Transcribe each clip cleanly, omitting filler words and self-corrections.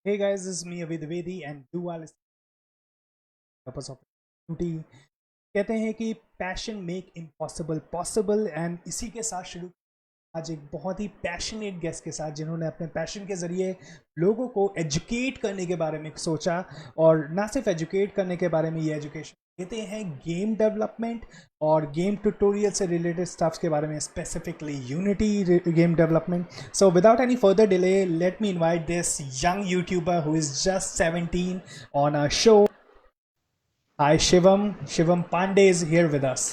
Hey guys, this is me Avid Vedi and you are listening to Purpose of Opportunity। कहते हैं कि passion make impossible possible and इसी के साथ शुरू आज एक बहुत ही पैशनेट गेस्ट के साथ जिन्होंने अपने पैशन के ज़रिए लोगों को एजुकेट करने के बारे में सोचा और ना सिर्फ एजुकेट करने के बारे में ये एजुकेशन देते हैं गेम डेवलपमेंट और गेम ट्यूटोरियल से रिलेटेड स्टफ्स के बारे में specifically unity game development. So without any further delay let me invite this young YouTuber who is just 17 on our show. Hi Shivam. Shivam Pandey is here with us.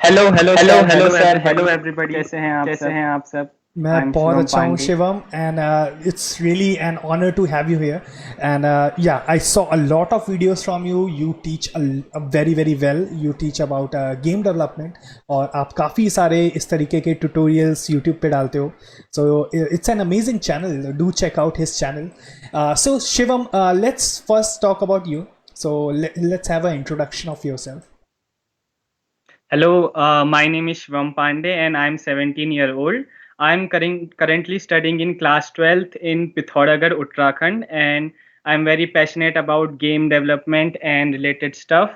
Hello hello hello sir hello sir hello hello everybody कैसे हैं आप सब मैं I am बहुत शिवम अच्छा हूँ Pandey Shivam and it's really an honor to have you here and yeah, I saw a lot of videos from you. You teach a very well. You teach about game development और आप काफ़ी सारे इस तरीके के tutorials YouTube पे डालते हो. So it's an amazing channel. Do check out his channel. So Shivam, let's first talk about you. So let's have an introduction of yourself. Hello my name is Shivam Pandey and I am 17 year old I am currently studying in class 12th in Pithoragarh, Uttarakhand, and I'm very passionate about game development and related stuff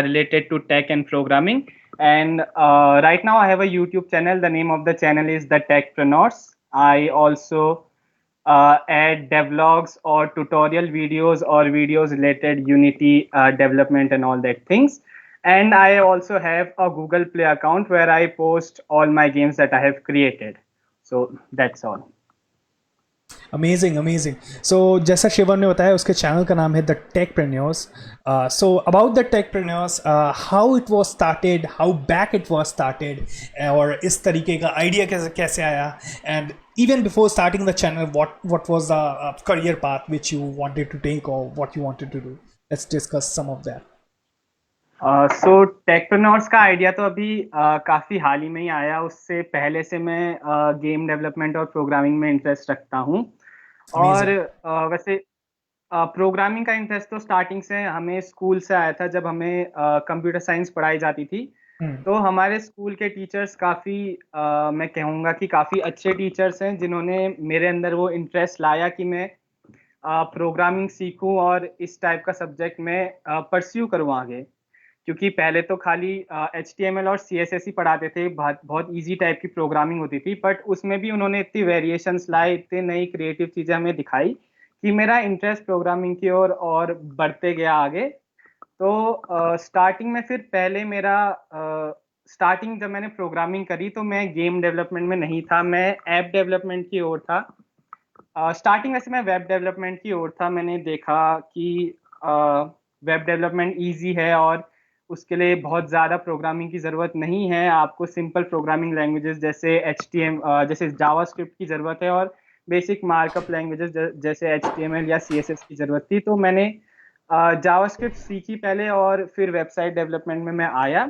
related to tech and programming. And right now I have a YouTube channel. The name of the channel is The Techpreneurs. I also add devlogs or tutorial videos or videos related Unity development and all that things. And I also have a Google Play account where I post all my games that I have created. So that's all. Amazing amazing. So जैसा शिवम ने बताया उसके channel का नाम है the techpreneurs. So about the techpreneurs, how it was started, how back it was started और इस तरीके का आइडिया कैसे कैसे आया and even before starting the channel what was the career path which you wanted to take or what you wanted to do. Let's discuss some of that. सो टेकप्रेन्योर्स का idea तो अभी काफ़ी हाल ही में ही आया। उससे पहले से मैं गेम डेवलपमेंट और प्रोग्रामिंग में इंटरेस्ट रखता हूँ। और Amazing. वैसे प्रोग्रामिंग का इंटरेस्ट तो स्टार्टिंग से हमें स्कूल से आया था। जब हमें कंप्यूटर साइंस पढ़ाई जाती थी तो हमारे स्कूल के टीचर्स काफ़ी मैं कहूँगा कि काफ़ी अच्छे टीचर्स हैं जिन्होंने मेरे अंदर वो इंटरेस्ट लाया कि मैं प्रोग्रामिंग सीखूं और इस टाइप का सब्जेक्ट में परस्यू करूँ आगे। क्योंकि पहले तो खाली HTML और CSS ही पढ़ाते थे। बहुत बहुत ईजी टाइप की प्रोग्रामिंग होती थी, बट उसमें भी उन्होंने इतनी वेरिएशंस लाए, इतनी नई क्रिएटिव चीज़ें हमें दिखाई कि मेरा इंटरेस्ट प्रोग्रामिंग की ओर और बढ़ते गया आगे। तो स्टार्टिंग में फिर पहले मेरा स्टार्टिंग जब मैंने प्रोग्रामिंग करी तो मैं गेम डेवलपमेंट में नहीं था, मैं ऐप डेवलपमेंट की ओर था। स्टार्टिंग वैसे मैं वेब डेवलपमेंट की ओर था। मैंने देखा कि वेब डेवलपमेंट ईजी है और उसके लिए बहुत ज़्यादा प्रोग्रामिंग की ज़रूरत नहीं है। आपको सिंपल प्रोग्रामिंग लैंग्वेजेस जैसे जैसे जावास्क्रिप्ट की ज़रूरत है और बेसिक मार्कअप लैंग्वेजेस जैसे HTML या CSS की ज़रूरत थी। तो मैंने जावास्क्रिप्ट सीखी पहले और फिर वेबसाइट डेवलपमेंट में मैं आया।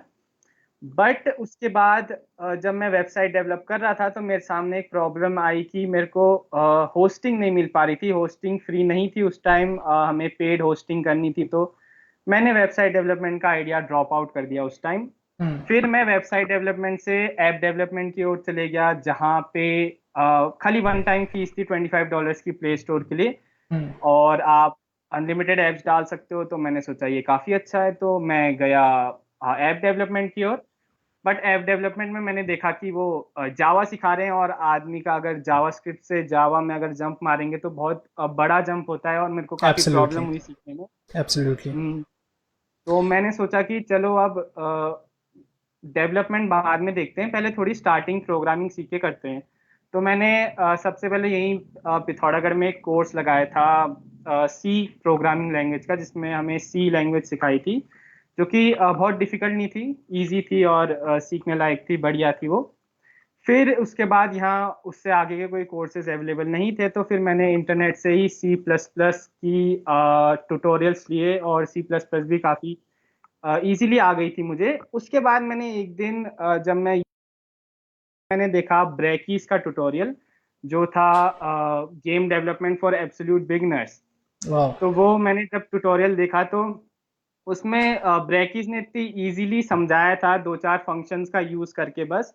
बट उसके बाद जब मैं वेबसाइट डेवलप कर रहा था तो मेरे सामने एक प्रॉब्लम आई कि मेरे को होस्टिंग नहीं मिल पा रही थी। होस्टिंग फ्री नहीं थी उस टाइम, हमें पेड होस्टिंग करनी थी। तो मैंने वेबसाइट डेवलपमेंट का आइडिया ड्रॉप आउट कर दिया उस टाइम। फिर मैं वेबसाइट डेवलपमेंट से ऐप डेवलपमेंट की ओर चले गया, जहाँ पे खाली वन टाइम फीस थी $25 की प्ले स्टोर के लिए और आप अनलिमिटेड ऐप्स डाल सकते हो। तो मैंने सोचा ये काफ़ी अच्छा है, तो मैं गया ऐप डेवलपमेंट की ओर। बट ऐप डेवलपमेंट में मैंने देखा कि वो जावा सिखा रहे हैं और आदमी का अगर जावास्क्रिप्ट से जावा में अगर जंप मारेंगे तो बहुत बड़ा जंप होता है और मेरे को काफ़ी प्रॉब्लम Absolutely. हुई सीखने में। Absolutely. तो मैंने सोचा कि चलो अब डेवलपमेंट बाद में देखते हैं, पहले थोड़ी स्टार्टिंग प्रोग्रामिंग सीख के करते हैं। तो मैंने सबसे पहले यहीं पिथौरागढ़ में एक कोर्स लगाया था सी प्रोग्रामिंग लैंग्वेज का, जिसमें हमें सी लैंग्वेज सिखाई थी, जो कि बहुत डिफिकल्ट नहीं थी, इजी थी और सीखने लायक थी, बढ़िया थी वो। फिर उसके बाद यहाँ उससे आगे के कोई कोर्सेज अवेलेबल नहीं थे, तो फिर मैंने इंटरनेट से ही C++ की ट्यूटोरियल्स लिए और C++ भी काफ़ी इजीली आ गई थी मुझे। उसके बाद मैंने एक दिन जब मैंने देखा ब्रेकीज का ट्यूटोरियल जो था game development for absolute beginners. Wow. तो वो मैंने जब ट्यूटोरियल देखा तो उसमें ब्रेकीज ने इतनी इजीली समझाया था, दो चार फंक्शंस का यूज करके बस।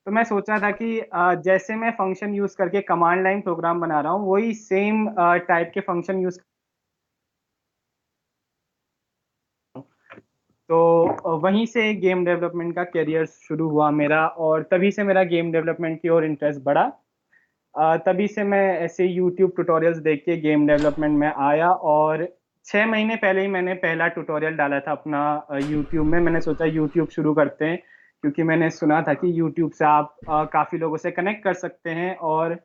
तो मैं सोचा था कि जैसे मैं फंक्शन यूज करके कमांड लाइन प्रोग्राम बना रहा हूँ, वही सेम टाइप के फंक्शन यूज, तो वहीं से गेम डेवलपमेंट का करियर शुरू हुआ मेरा, और तभी से मेरा गेम डेवलपमेंट की ओर इंटरेस्ट बढ़ा। तभी से मैं ऐसे यूट्यूब ट्यूटोरियल्स देख के गेम डेवलपमेंट में आया, और 6 महीने पहले ही मैंने पहला ट्यूटोरियल डाला था अपना यूट्यूब में। मैंने सोचा यूट्यूब शुरू करते हैं, क्योंकि मैंने सुना था कि यूट्यूब से आप काफ़ी लोगों से कनेक्ट कर सकते हैं। और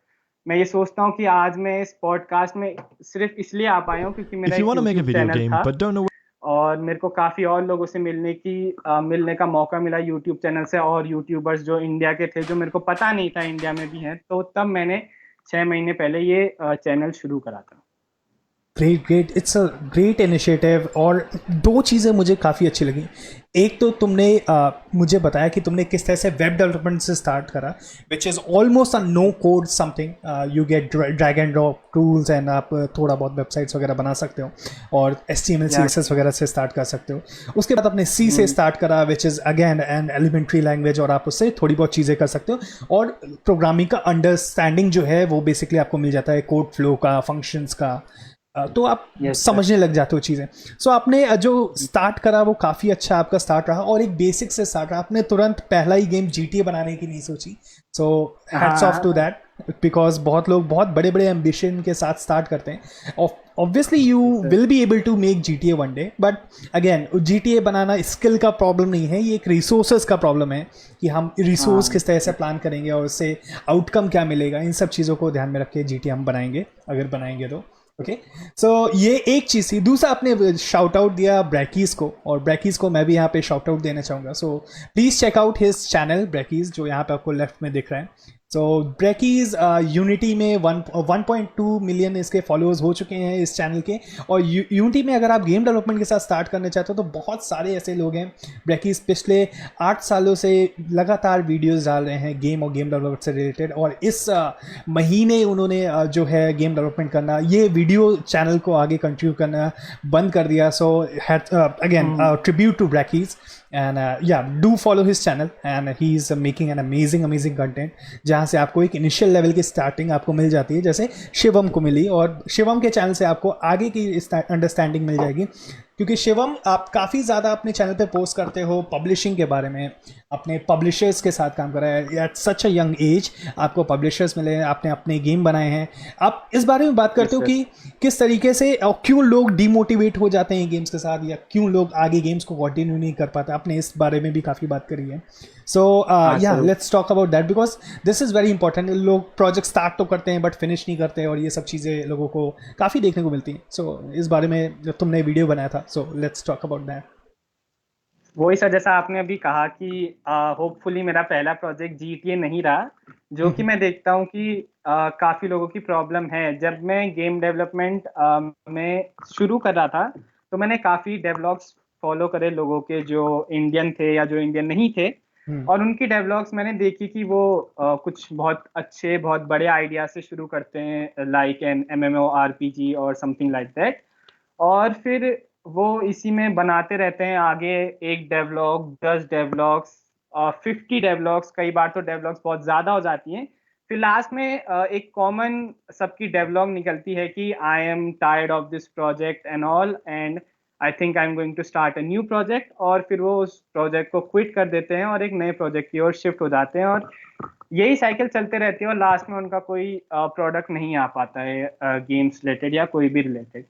मैं ये सोचता हूँ कि आज मैं इस पॉडकास्ट में सिर्फ इसलिए आ पाया हूँ क्योंकि मेरा If you एक want to make a YouTube video channel game था, but don't know और मेरे को काफ़ी और लोगों से मिलने का मौका मिला यूट्यूब चैनल से, और यूट्यूबर्स जो इंडिया के थे, जो मेरे को पता नहीं था इंडिया में भी हैं, तो तब मैंने 6 महीने पहले ये चैनल शुरू करा था। Great great, it's a great initiative. और दो चीज़ें मुझे काफ़ी अच्छी लगी। एक तो तुमने मुझे बताया कि तुमने किस तरह से वेब डेवलपमेंट से स्टार्ट करा, which is almost a no code something, you get drag and drop tools and आप थोड़ा बहुत वेबसाइट्स वगैरह बना सकते हो, और HTML CSS वगैरह से स्टार्ट कर सकते हो। उसके बाद अपने C से स्टार्ट करा, which is again an elementary language, और आप उससे थोड़ी बहुत चीज़ें कर सकते हो, और प्रोग्रामिंग का अंडरस्टैंडिंग जो है वो बेसिकली आपको मिल जाता है कोड फ्लो का, फंक्शंस का, तो आप समझने लग जाते हो चीज़ें। सो आपने जो स्टार्ट करा वो काफ़ी अच्छा आपका स्टार्ट रहा, और एक बेसिक से स्टार्ट रहा। आपने तुरंत पहला ही गेम GTA बनाने की नहीं सोची, so hats off to that, because बहुत लोग बहुत बड़े बड़े एम्बिशन के साथ स्टार्ट करते हैं। Obviously you will be able to make GTA one day, but again GTA बनाना स्किल का प्रॉब्लम नहीं है, ये एक रिसोर्सेज का प्रॉब्लम है कि हम रिसोर्स किस तरह से प्लान करेंगे और उससे आउटकम क्या मिलेगा। इन सब चीज़ों को ध्यान में रख के GTA हम बनाएंगे, अगर बनाएंगे तो। ओके, सो ये एक चीज़ थी। दूसरा, आपने शाउट आउट दिया ब्रैकीज़ को, और ब्रैकीज़ को मैं भी यहाँ पे शाउट आउट देना चाहूँगा। So please check out his channel Brackeys, जो यहाँ पे आपको लेफ्ट में दिख रहा है। सो ब्रैकीज़ यूनिटी में 1.2 मिलियन इसके फॉलोअर्स हो चुके हैं इस चैनल के। और यूनिटी में अगर आप गेम डेवलपमेंट के साथ स्टार्ट करना चाहते हो तो बहुत सारे ऐसे लोग हैं। ब्रैकीज़ पिछले 8 सालों से लगातार वीडियोस डाल रहे हैं गेम और गेम डेवलपमेंट से रिलेटेड, और इस महीने उन्होंने जो है गेम डेवलपमेंट करना, ये वीडियो चैनल को आगे कंटिन्यू करना बंद कर दिया। So again tribute to Brackeys, and do follow his channel, and he's making an amazing content, जहाँ से आपको एक इनिशियल लेवल की स्टार्टिंग आपको मिल जाती है, जैसे शिवम को मिली, और शिवम के चैनल से आपको आगे की अंडरस्टैंडिंग मिल जाएगी। क्योंकि शिवम, आप काफ़ी ज़्यादा अपने चैनल पे पोस्ट करते हो पब्लिशिंग के बारे में, अपने पब्लिशर्स के साथ काम कर रहा है at such a young age, आपको पब्लिशर्स मिले हैं, आपने अपने गेम बनाए हैं। आप इस बारे में बात करते हो कि किस तरीके से और क्यों लोग डिमोटिवेट हो जाते हैं गेम्स के साथ, या क्यों लोग आगे गेम्स को कंटिन्यू नहीं कर पाते। आपने इस बारे में भी काफ़ी बात करी है। So let's talk about that, because this is very important. लोग प्रोजेक्ट स्टार्ट तो करते हैं बट फिनिश नहीं करते, और ये सब चीज़ें लोगों को काफ़ी देखने को मिलती हैं। सो इस बारे में जब तुमने वीडियो बनाया था, so let's talk about that. वही सर, जैसा आपने अभी कहा कि होपफुली मेरा पहला प्रोजेक्ट GTA नहीं रहा, जो कि मैं देखता हूँ कि काफ़ी लोगों की प्रॉब्लम है। जब मैं गेम डेवलपमेंट में शुरू कर रहा था, तो मैंने काफ़ी डेवलॉग्स फॉलो करे लोगों के, जो इंडियन थे या जो इंडियन नहीं थे, और उनकी डेवलॉग्स मैंने देखी कि वो कुछ बहुत अच्छे, बहुत बड़े आइडिया से शुरू करते हैं, लाइक एन MMORPG और समथिंग लाइक दैट, और फिर वो इसी में बनाते रहते हैं आगे, एक डेवलॉग, 10 डेवलॉग्स, 50 डेवलॉग्स, कई बार तो डेवलॉग्स बहुत ज़्यादा हो जाती हैं। फिर लास्ट में एक कॉमन सबकी डेवलॉग निकलती है कि I am tired of this project and all, and I think I am going to start a new project, और फिर वो उस प्रोजेक्ट को क्विट कर देते हैं और एक नए प्रोजेक्ट की ओर शिफ्ट हो जाते हैं, और यही साइकिल चलते रहती है, और लास्ट में उनका कोई प्रोडक्ट नहीं आ पाता है गेम्स रिलेटेड या कोई भी रिलेटेड।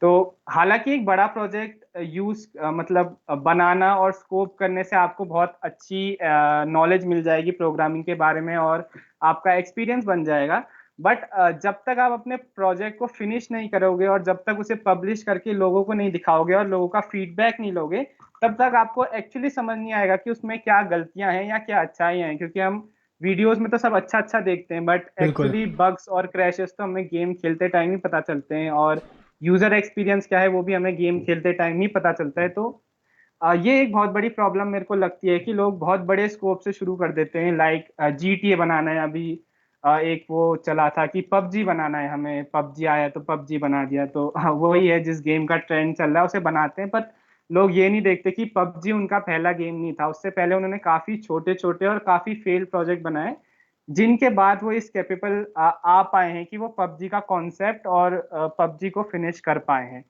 तो हालांकि एक बड़ा प्रोजेक्ट मतलब बनाना और स्कोप करने से आपको बहुत अच्छी नॉलेज मिल जाएगी प्रोग्रामिंग के बारे में, और आपका एक्सपीरियंस बन जाएगा। बट जब तक आप अपने प्रोजेक्ट को फिनिश नहीं करोगे, और जब तक उसे पब्लिश करके लोगों को नहीं दिखाओगे और लोगों का फीडबैक नहीं लोगे, तब तक आपको एक्चुअली समझ नहीं आएगा कि उसमें क्या गलतियां हैं या क्या अच्छाइयां हैं। क्योंकि हम वीडियोस में तो सब अच्छा अच्छा देखते हैं, बट एक्चुअली बग्स और क्रैशेस तो हमें गेम खेलते टाइम ही पता चलते हैं, और यूजर एक्सपीरियंस क्या है वो भी हमें गेम खेलते टाइम ही पता चलता है। तो ये एक बहुत बड़ी प्रॉब्लम मेरे को लगती है कि लोग बहुत बड़े स्कोप से शुरू कर देते हैं, लाइक GTA बनाना है। अभी एक वो चला था कि PUBG बनाना है, हमें PUBG आया तो PUBG बना दिया, तो वही है जिस गेम का ट्रेंड चल रहा है उसे बनाते हैं। पर लोग ये नहीं देखते कि पबजी उनका पहला गेम नहीं था, उससे पहले उन्होंने काफी छोटे छोटे और काफी फेल्ड प्रोजेक्ट बनाए, जिनके बाद वो इस कैपेबल आ पाए हैं कि वो पबजी का कॉन्सेप्ट और पबजी को फिनिश कर पाए हैं।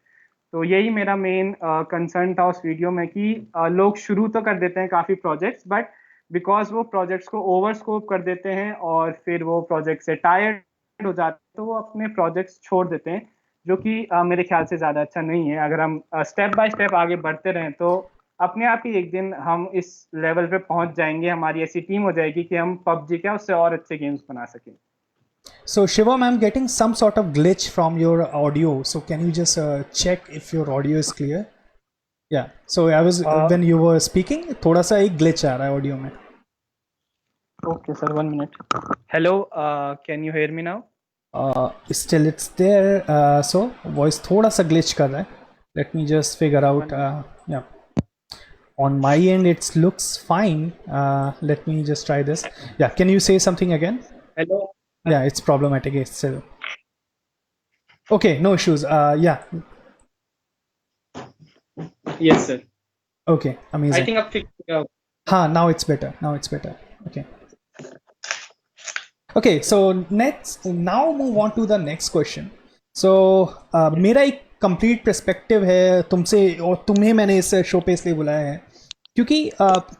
तो यही मेरा मेन कंसर्न था उस वीडियो में कि लोग शुरू तो कर देते हैं काफी प्रोजेक्ट्स, बट बिकॉज वो प्रोजेक्ट्स को ओवर स्कोप कर देते हैं और फिर वो प्रोजेक्ट से टायर्ड हो जाते हैं, तो वो अपने प्रोजेक्ट्स छोड़ देते हैं, जो कि मेरे ख्याल से ज्यादा अच्छा नहीं है। अगर हम स्टेप बाय स्टेप आगे बढ़ते रहें तो अपने आप ही एक दिन हम इस लेवल पे पहुंच जाएंगे, हमारी ऐसी टीम हो जाएगी कि हम पबजी क्या उससे और अच्छे गेम्स बना सकें। So Shivam, I'm getting some sort of glitch from your audio. So can you just check if your audio is clear? Yeah. So I was when you were speaking, थोड़ा सा एक glitch आ रहा है audio में. Okay, sir. 1 minute. Hello. Can you hear me now? Still it's there. So voice थोड़ा सा glitch कर रहा है. Let me just figure out. Yeah. On my end, it looks fine. Let me just try this. Yeah. Can you say something again? Hello. Yeah, it's problematic. It's still okay. No issues. Yeah. Yes, sir. Okay. Amazing. I think I've figured it out. Now it's better. Now it's better. Okay. Okay. So next, now move on to the next question. So मेरा एक complete perspective है तुमसे, और तुम्हें मैंने इस show पे इसलिए बुलाया है क्योंकि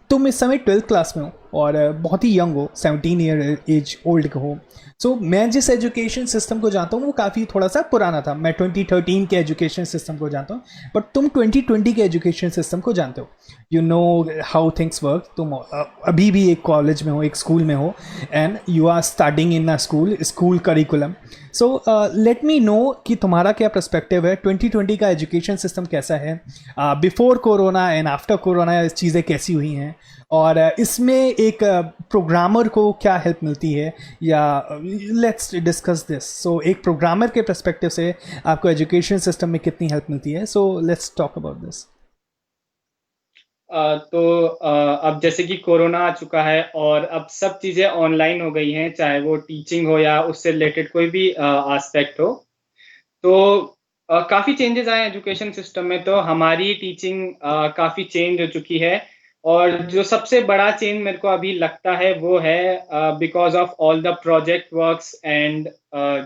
तुम इस समय 12th क्लास में हो और बहुत ही यंग हो, 17 ईयर एज ओल्ड हो। सो मैं जिस एजुकेशन सिस्टम को जानता हूँ वो काफ़ी थोड़ा सा पुराना था। मैं 2013 के एजुकेशन सिस्टम को जानता हूँ, बट तुम 2020 के एजुकेशन सिस्टम को जानते हो। You know how things work. तुम अभी भी एक कॉलेज में हो, एक स्कूल में हो, and you are studying in a school curriculum. So let me know कि तुम्हारा क्या पर्सपेक्टिव है, 2020 का एजुकेशन सिस्टम कैसा है, before corona and after corona चीज़ें कैसी हुई हैं, और इसमें एक प्रोग्रामर को क्या हेल्प मिलती है, या लेट्स डिस्कस दिस। सो एक प्रोग्रामर के पर्सपेक्टिव से आपको एजुकेशन सिस्टम में कितनी हेल्प मिलती है। So let's talk about this. तो अब जैसे कि कोरोना आ चुका है और अब सब चीज़ें ऑनलाइन हो गई हैं, चाहे वो टीचिंग हो या उससे रिलेटेड कोई भी एस्पेक्ट हो, तो काफ़ी चेंजेस आए एजुकेशन सिस्टम में। तो हमारी टीचिंग काफ़ी चेंज हो चुकी है, और जो सबसे बड़ा चेंज मेरे को अभी लगता है वो है because of all the project works and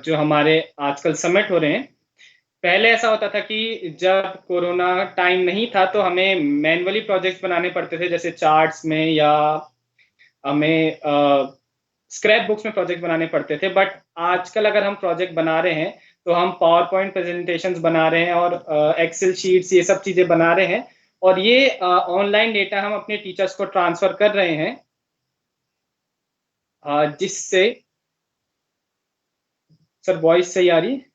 जो हमारे आजकल सबमिट हो रहे हैं। पहले ऐसा होता था कि जब कोरोना टाइम नहीं था तो हमें मैनुअली प्रोजेक्ट्स बनाने पड़ते थे, जैसे चार्ट्स में, या हमें स्क्रैप बुक्स में प्रोजेक्ट बनाने पड़ते थे। बट आजकल अगर हम प्रोजेक्ट बना रहे हैं तो हम पावर पॉइंट प्रेजेंटेशंस बना रहे हैं और एक्सेल शीट्स, ये सब चीज़ें बना रहे हैं, और ये ऑनलाइन डेटा हम अपने टीचर्स को ट्रांसफर कर रहे हैं, जिससे सर वॉइस सही आ रही है?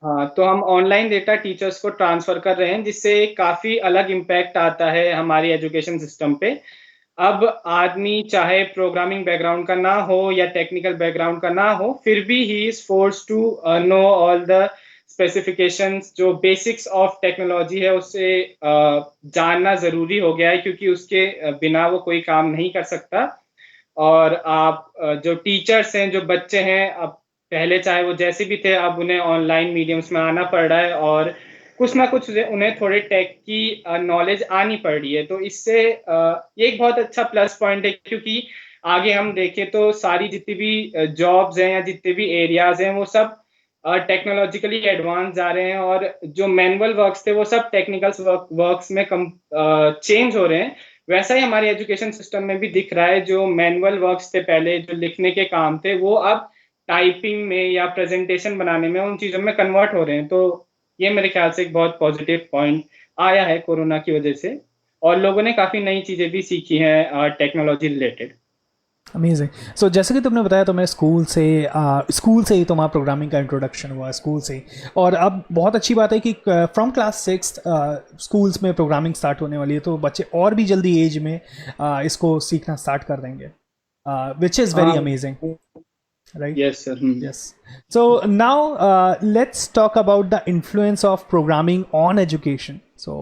हाँ, तो हम ऑनलाइन डेटा टीचर्स को ट्रांसफर कर रहे हैं, जिससे काफ़ी अलग इम्पैक्ट आता है हमारी एजुकेशन सिस्टम पे। अब आदमी चाहे प्रोग्रामिंग बैकग्राउंड का ना हो या टेक्निकल बैकग्राउंड का ना हो, फिर भी he is force to know all the specifications, जो बेसिक्स ऑफ टेक्नोलॉजी है उसे जानना ज़रूरी हो गया है, क्योंकि उसके बिना वो कोई काम नहीं कर सकता। और आप जो टीचर्स हैं, जो बच्चे हैं, अब पहले चाहे वो जैसे भी थे, अब उन्हें ऑनलाइन मीडियम्स में आना पड़ रहा है, और कुछ ना कुछ उन्हें थोड़े टेक की नॉलेज आनी पड़ रही है। तो इससे ये एक बहुत अच्छा प्लस पॉइंट है, क्योंकि आगे हम देखें तो सारी जितनी भी जॉब्स हैं या जितने भी एरियाज हैं वो सब टेक्नोलॉजिकली एडवांस जा रहे हैं, और जो मैनुअल वर्क्स थे वो सब टेक्निकल वर्क्स में चेंज हो रहे हैं। वैसा ही हमारे एजुकेशन सिस्टम में भी दिख रहा है, जो मैनुअल वर्क्स थे पहले, जो लिखने के काम थे, वो अब टाइपिंग में या प्रेजेंटेशन बनाने में, उन चीज़ों में कन्वर्ट हो रहे हैं। तो ये मेरे ख्याल से एक बहुत पॉजिटिव पॉइंट आया है कोरोना की वजह से, और लोगों ने काफ़ी नई चीज़ें भी सीखी हैं टेक्नोलॉजी रिलेटेड। अमेजिंग। सो जैसे कि तुमने बताया, तुम्हें स्कूल से ही तुम्हारा प्रोग्रामिंग का इंट्रोडक्शन हुआ, स्कूल से ही, और अब बहुत अच्छी बात है कि फ्रॉम क्लास 6 स्कूल्स में प्रोग्रामिंग स्टार्ट होने वाली है, तो बच्चे और भी जल्दी एज में इसको सीखना स्टार्ट कर देंगे, which is very amazing, right? Yes, sir. Yes. So now let's talk about the influence of programming on education. So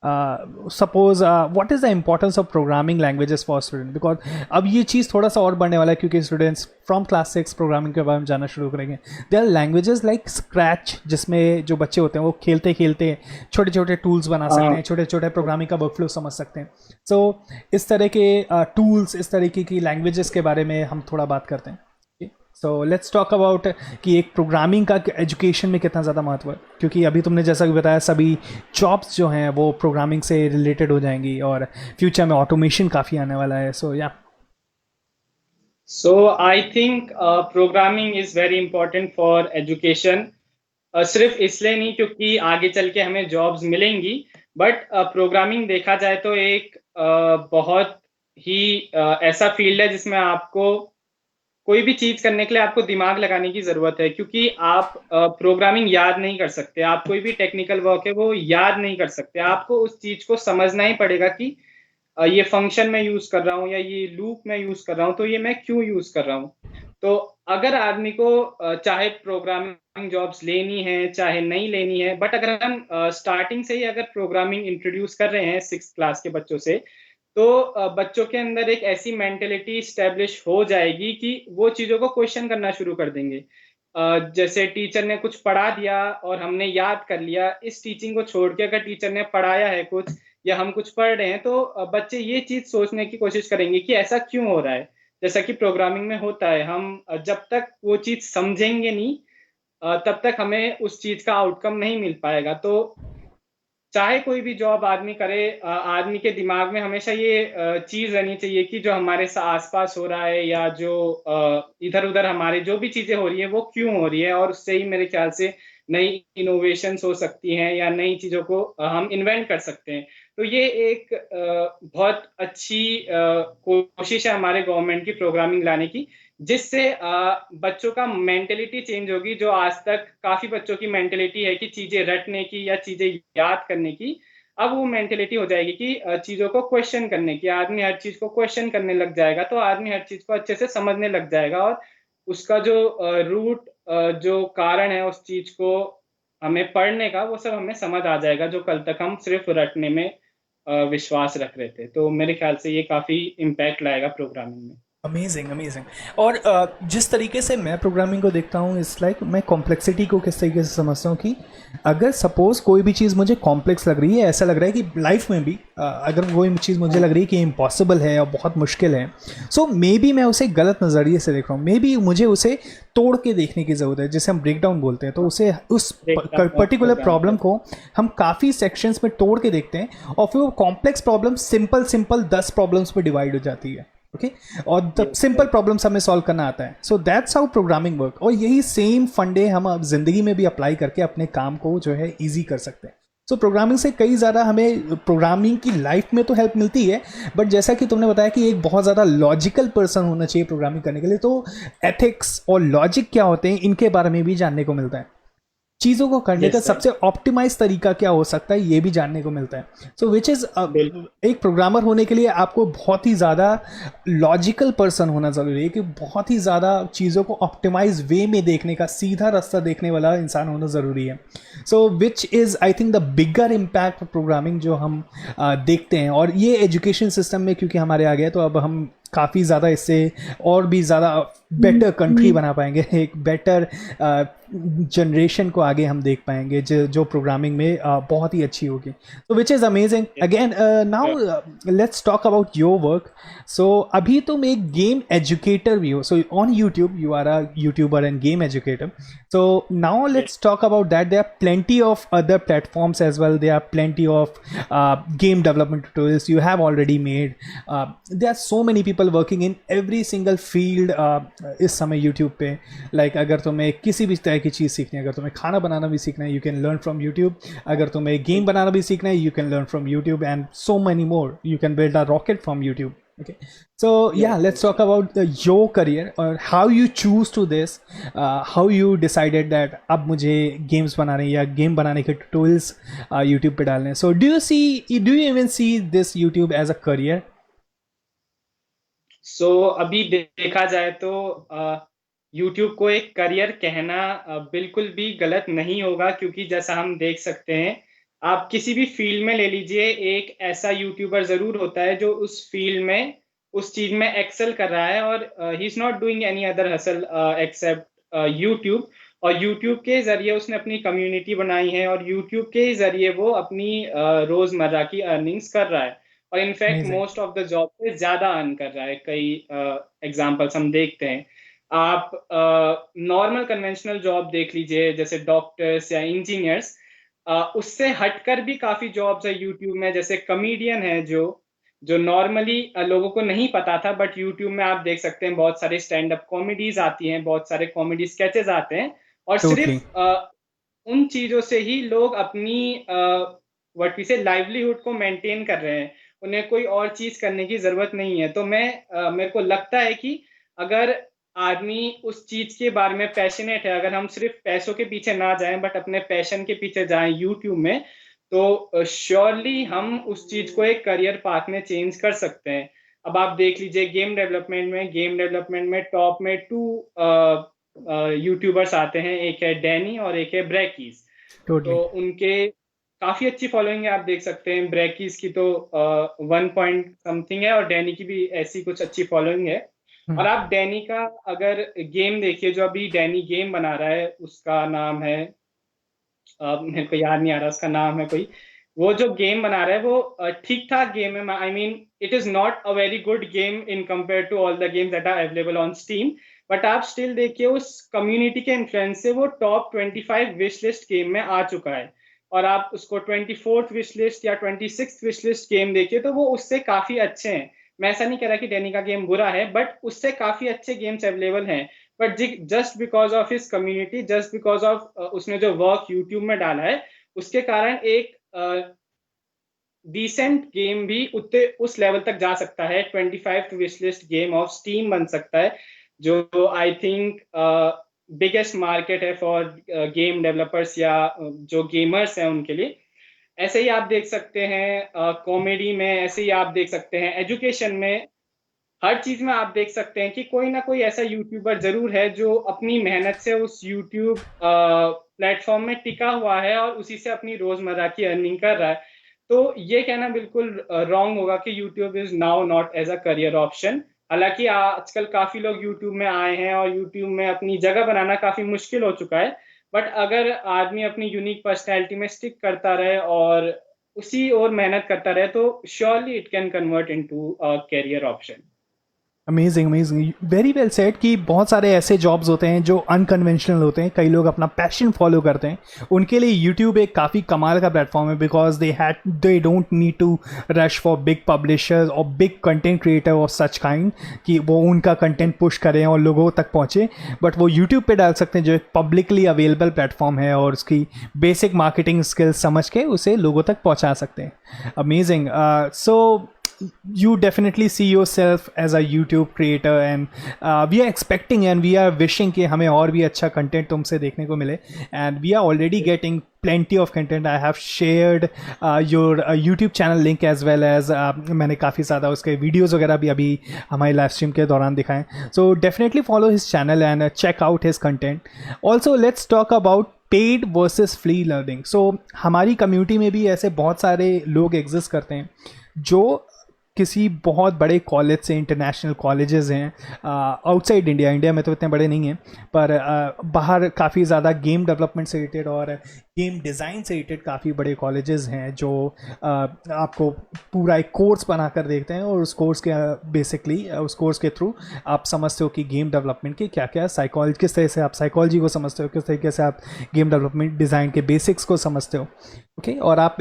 suppose what is the importance of programming languages for student, because अब ये चीज़ थोड़ा सा और बढ़ने वाला है क्योंकि students from class 6 programming के बारे में जानना शुरू करेंगे. They are languages like Scratch जिसमें जो बच्चे होते हैं वो खेलते खेलते छोटे छोटे टूल्स बना सकते हैं, छोटे छोटे प्रोग्रामिंग का वर्कफ्लो समझ सकते हैं. सो इस तरह के टूल्स, इस तरीके की लैंग्वेजेस के बारे में हम थोड़ा बात करते हैं. सो लेट्स टॉक अबाउट कि एक प्रोग्रामिंग का एजुकेशन में कितना ज़्यादा महत्व है, क्योंकि अभी तुमने जैसा कि बताया सभी जॉब्स जो हैं वो प्रोग्रामिंग से रिलेटेड हो जाएंगी और फ्यूचर में ऑटोमेशन काफ़ी आने वाला है. So yeah so I think programming is very important for education. सिर्फ इसलिए नहीं क्योंकि आगे चल के हमें जॉब्स मिलेंगी, बट प्रोग्रामिंग देखा जाए तो एक बहुत ही ऐसा फील्ड है जिसमें आपको कोई भी चीज करने के लिए आपको दिमाग लगाने की जरूरत है, क्योंकि आप प्रोग्रामिंग याद नहीं कर सकते. आप कोई भी टेक्निकल वर्क है वो याद नहीं कर सकते. आपको उस चीज को समझना ही पड़ेगा कि ये फंक्शन मैं यूज कर रहा हूँ या ये लूप मैं यूज कर रहा हूँ, तो ये मैं क्यों यूज कर रहा हूँ. तो अगर आदमी को चाहे प्रोग्रामिंग जॉब्स लेनी है चाहे नहीं लेनी है, बट अगर हम स्टार्टिंग से ही अगर प्रोग्रामिंग इंट्रोड्यूस कर रहे हैं 6th क्लास के बच्चों से, तो बच्चों के अंदर एक ऐसी मेंटेलिटी स्टैब्लिश हो जाएगी कि वो चीज़ों को क्वेश्चन करना शुरू कर देंगे. जैसे टीचर ने कुछ पढ़ा दिया और हमने याद कर लिया, इस टीचिंग को छोड़ के अगर टीचर ने पढ़ाया है कुछ या हम कुछ पढ़ रहे हैं, तो बच्चे ये चीज़ सोचने की कोशिश करेंगे कि ऐसा क्यों हो रहा है. जैसा कि प्रोग्रामिंग में होता है, हम जब तक वो चीज़ समझेंगे नहीं तब तक हमें उस चीज़ का आउटकम नहीं मिल पाएगा. तो चाहे कोई भी जॉब आदमी करे, आदमी के दिमाग में हमेशा ये चीज रहनी चाहिए कि जो हमारे आसपास हो रहा है या जो इधर उधर हमारे जो भी चीजें हो रही है वो क्यों हो रही है, और उससे ही मेरे ख्याल से नई इनोवेशंस हो सकती हैं या नई चीजों को हम इन्वेंट कर सकते हैं. तो ये एक बहुत अच्छी कोशिश है हमारे गवर्नमेंट की प्रोग्रामिंग लाने की, जिससे बच्चों का मेंटेलिटी चेंज होगी. जो आज तक काफी बच्चों की मेंटेलिटी है कि चीजें रटने की या चीजें याद करने की, अब वो मेंटेलिटी हो जाएगी कि चीजों को क्वेश्चन करने की. आदमी हर चीज को क्वेश्चन करने लग जाएगा, तो आदमी हर चीज को अच्छे से समझने लग जाएगा और उसका जो रूट जो कारण है उस चीज को हमें पढ़ने का, वो सब हमें समझ आ जाएगा, जो कल तक हम सिर्फ रटने में विश्वास रख रहे थे. तो मेरे ख्याल से ये काफी इम्पैक्ट लाएगा प्रोग्रामिंग में. Amazing amazing. और जिस तरीके से मैं प्रोग्रामिंग को देखता हूँ इट्स लाइक मैं कॉम्प्लेक्सिटी को किस तरीके से समझता हूँ कि अगर सपोज कोई भी चीज़ मुझे कॉम्प्लेक्स लग रही है, ऐसा लग रहा है कि लाइफ में भी अगर कोई चीज़ मुझे लग रही है कि इम्पॉसिबल है और बहुत मुश्किल है, सो मे बी मैं उसे गलत नज़रिए से देख रहा हूँ. मे बी मुझे उसे तोड़ के देखने की ज़रूरत है, जिसे हम ब्रेक डाउन बोलते हैं. तो उसे उस पर्टिकुलर प्रॉब्लम को हम काफ़ी सेक्शंस में तोड़ के देखते हैं और फिर वो कॉम्प्लेक्स प्रॉब्लम सिंपल 10 प्रॉब्लम्स में डिवाइड हो जाती है. ओके और द सिंपल प्रॉब्लम्स हमें सॉल्व करना आता है. So that's how programming work. और यही सेम फंडे हम अब जिंदगी में भी अप्लाई करके अपने काम को जो है ईजी कर सकते हैं. सो प्रोग्रामिंग से कई ज़्यादा हमें प्रोग्रामिंग की लाइफ में तो हेल्प मिलती है, बट जैसा कि तुमने बताया कि एक बहुत ज़्यादा लॉजिकल पर्सन होना चाहिए प्रोग्रामिंग करने के लिए, तो एथिक्स और लॉजिक क्या होते हैं इनके बारे में भी जानने को मिलता है. चीज़ों को करने का सबसे ऑप्टिमाइज तरीका क्या हो सकता है ये भी जानने को मिलता है. सो विच इज़ एक प्रोग्रामर होने के लिए आपको बहुत ही ज़्यादा लॉजिकल पर्सन होना ज़रूरी है, कि बहुत ही ज़्यादा चीज़ों को ऑप्टिमाइज वे में देखने का, सीधा रास्ता देखने वाला इंसान होना ज़रूरी है. So which is I think the bigger impact of programming जो हम देखते हैं. और ये एजुकेशन सिस्टम में क्योंकि हमारे आ गया, तो अब हम काफ़ी ज़्यादा इससे और भी ज़्यादा बेटर कंट्री बना पाएंगे, एक बेटर जनरेशन को आगे हम देख पाएंगे जो प्रोग्रामिंग में बहुत ही अच्छी होगी. तो which is amazing. Again now let's talk about your work. So अभी तुम एक गेम एजुकेटर भी हो. So on YouTube you are a YouTuber and game educator. So now let's talk about that. There are plenty of other platforms as well. There are plenty of game development tutorials you have already made. There are so many people working in every single field इस समय YouTube पे. Like अगर तुम्हें किसी भी तरह की चीज़ सीखनी है, अगर तुम्हें खाना बनाना भी सीखना है, you can learn from YouTube. अगर तुम्हें गेम बनाना भी सीखना है, you can learn from YouTube, and so many more. You can build a rocket from YouTube. Okay, so yeah, let's talk about your career or how you choose to this, how you decided that अब मुझे games बनाने या game बनाने के tutorials YouTube पे डालने. So do you even see this YouTube as a career? So अभी देखा जाए तो YouTube को एक करियर कहना बिल्कुल भी गलत नहीं होगा, क्योंकि जैसा हम देख सकते हैं आप किसी भी फील्ड में ले लीजिए, एक ऐसा यूट्यूबर जरूर होता है जो उस फील्ड में, उस चीज में एक्सेल कर रहा है, और he is not doing any other hustle except YouTube. और यूट्यूब के जरिए उसने अपनी कम्युनिटी बनाई है, और यूट्यूब के जरिए वो अपनी रोजमर्रा की अर्निंग्स कर रहा है, और in fact Amazing. Most of the job से ज्यादा अर्न कर रहा है। कई एग्जांपल्स हम देखते हैं। आप नॉर्मल कन्वेंशनल जॉब देख लीजिए, जैसे डॉक्टर्स या इंजीनियर्स, उससे हटकर भी काफी जॉब्स है यूट्यूब में। जैसे कॉमेडियन है, जो जो नॉर्मली लोगों को नहीं पता था, बट यूट्यूब में आप देख सकते हैं बहुत सारे स्टैंड अप कॉमेडीज आती हैं, बहुत सारे कॉमेडी स्केचेस आते हैं, और Totally. सिर्फ उन चीजों से ही लोग अपनी व्हाट वी से लाइवलीहुड को मेंटेन कर रहे हैं। उन्हें कोई और चीज करने की जरूरत नहीं है। तो मेरे को लगता है कि अगर आदमी उस चीज के बारे में पैशनेट है, अगर हम सिर्फ पैसों के पीछे ना जाएं बट अपने पैशन के पीछे जाएं यूट्यूब में, तो श्योरली हम उस चीज को एक करियर पाथ में चेंज कर सकते हैं। अब आप देख लीजिए, गेम डेवलपमेंट में टॉप में 2 यूट्यूबर्स आते हैं, एक है डैनी और एक है ब्रैकीज। Totally. तो उनके काफी अच्छी फॉलोइंग है, आप देख सकते हैं। ब्रैकीज की तो 1 पॉइंट समथिंग है, और डैनी की भी ऐसी कुछ अच्छी फॉलोइंग है। और आप डैनी का अगर गेम देखिए, जो अभी डैनी गेम बना रहा है, उसका नाम है, मेरे को याद नहीं आ रहा उसका नाम है कोई, वो जो गेम बना रहा है वो ठीक ठाक गेम है। I mean it is not a very good game in compare to all the games that are available on Steam, but आप स्टिल देखिए उस कम्युनिटी के इन्फ्लुएंस से वो टॉप 25 विश लिस्ट गेम में आ चुका है। और आप उसको 24th विश लिस्ट या 26th विश लिस्ट गेम देखिए, तो वो उससे काफी अच्छे हैं। मैं ऐसा नहीं कह रहा कि डैनी का गेम बुरा है, बट उससे काफी अच्छे गेम्स अवेलेबल हैं। But just because of his community, just because of उसने जो वर्क यूट्यूब में डाला है, उसके कारण एक डिसेंट गेम भी उतने उस लेवल तक जा सकता है। 25th wish list game of steam बन सकता है, जो आई थिंक बिगेस्ट मार्केट है फॉर गेम डेवलपर्स या जो गेमर्स हैं उनके लिए। ऐसे ही आप देख सकते हैं कॉमेडी में, ऐसे ही आप देख सकते हैं एजुकेशन में, हर चीज में आप देख सकते हैं कि कोई ना कोई ऐसा यूट्यूबर जरूर है जो अपनी मेहनत से उस यूट्यूब प्लेटफॉर्म में टिका हुआ है और उसी से अपनी रोजमर्रा की अर्निंग कर रहा है। तो ये कहना बिल्कुल रॉन्ग होगा कि YouTube is now not as a career option. हालांकि आजकल काफी लोग यूट्यूब में आए हैं और यूट्यूब में अपनी जगह बनाना काफी मुश्किल हो चुका है, बट अगर आदमी अपनी यूनिक पर्सनैलिटी में स्टिक करता रहे और उसी और मेहनत करता रहे, तो surely it can convert into a career option. Amazing, amazing, very well said कि बहुत सारे ऐसे जॉब्स होते हैं जो अनकन्वेंशनल होते हैं, कई लोग अपना पैशन फॉलो करते हैं, उनके लिए यूट्यूब एक काफ़ी कमाल का प्लेटफॉर्म है, because they don't need to rush for big publishers और big content creator of such kind कि वो उनका कंटेंट पुश करें और लोगों तक पहुँचे, बट वो यूट्यूब पे डाल सकते हैं जो एक पब्लिकली अवेलेबल प्लेटफॉर्म है, और उसकी बेसिक मार्केटिंग स्किल्स समझ के उसे लोगों तक पहुँचा सकते हैं। Amazing. So you definitely see yourself as a YouTube creator, and we are expecting and we are wishing कि हमें और भी अच्छा content तुमसे देखने को मिले, and we are already getting plenty of content. I have shared your YouTube channel link as well as मैंने काफ़ी ज़्यादा उसके videos वगैरह भी अभी हमारे live stream के दौरान दिखाएं, so definitely follow his channel and check out his content. Also let's talk about paid versus free learning. So हमारी कम्युनिटी में भी ऐसे बहुत सारे लोग एग्जिस्ट करते हैं जो किसी बहुत बड़े कॉलेज से, इंटरनेशनल कॉलेजेस हैं आउटसाइड इंडिया, इंडिया में तो इतने बड़े नहीं हैं, पर बाहर काफ़ी ज़्यादा गेम डेवलपमेंट से रिलेटेड और गेम डिज़ाइन से रिलेटेड काफ़ी बड़े कॉलेजेस हैं जो आपको पूरा एक कोर्स बनाकर देखते हैं, और उस कोर्स के बेसिकली उस कोर्स के थ्रू आप समझते हो कि गेम डेवलपमेंट के क्या क्या साइकोलॉजी, किस तरह से आप साइकोलॉजी को समझते हो, किस तरीके से आप गेम डेवलपमेंट डिज़ाइन के बेसिक्स को समझते हो, ओके, और आप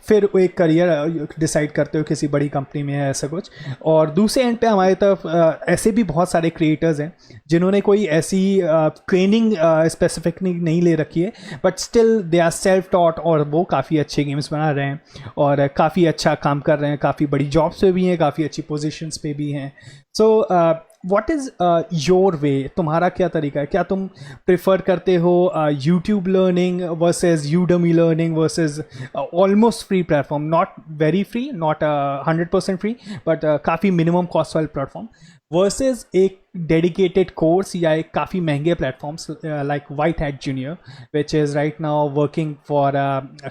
फिर एक करियर डिसाइड करते हो किसी बड़ी कंपनी में, ऐसा कुछ। और दूसरे एंड पे हमारी तरफ ऐसे भी बहुत सारे क्रिएटर्स हैं जिन्होंने कोई ऐसी ट्रेनिंग स्पेसिफिक नहीं ले रखी है, but still they are self taught, और वो काफ़ी अच्छे गेम्स बना रहे हैं और काफ़ी अच्छा काम कर रहे हैं, काफ़ी बड़ी जॉब्स पे भी हैं, काफ़ी अच्छी पोजीशंस पे भी हैं। So what is your way? तुम्हारा क्या तरीका है? क्या तुम प्रेफर करते हो YouTube learning versus Udemy learning versus almost free platform, not very free, not 100% free, but काफ़ी मिनिमम कॉस्ट वाले प्लेटफॉर्म? वर्सेस एक डेडिकेटेड कोर्स या एक काफ़ी महंगे platforms like white hat junior which is right now working for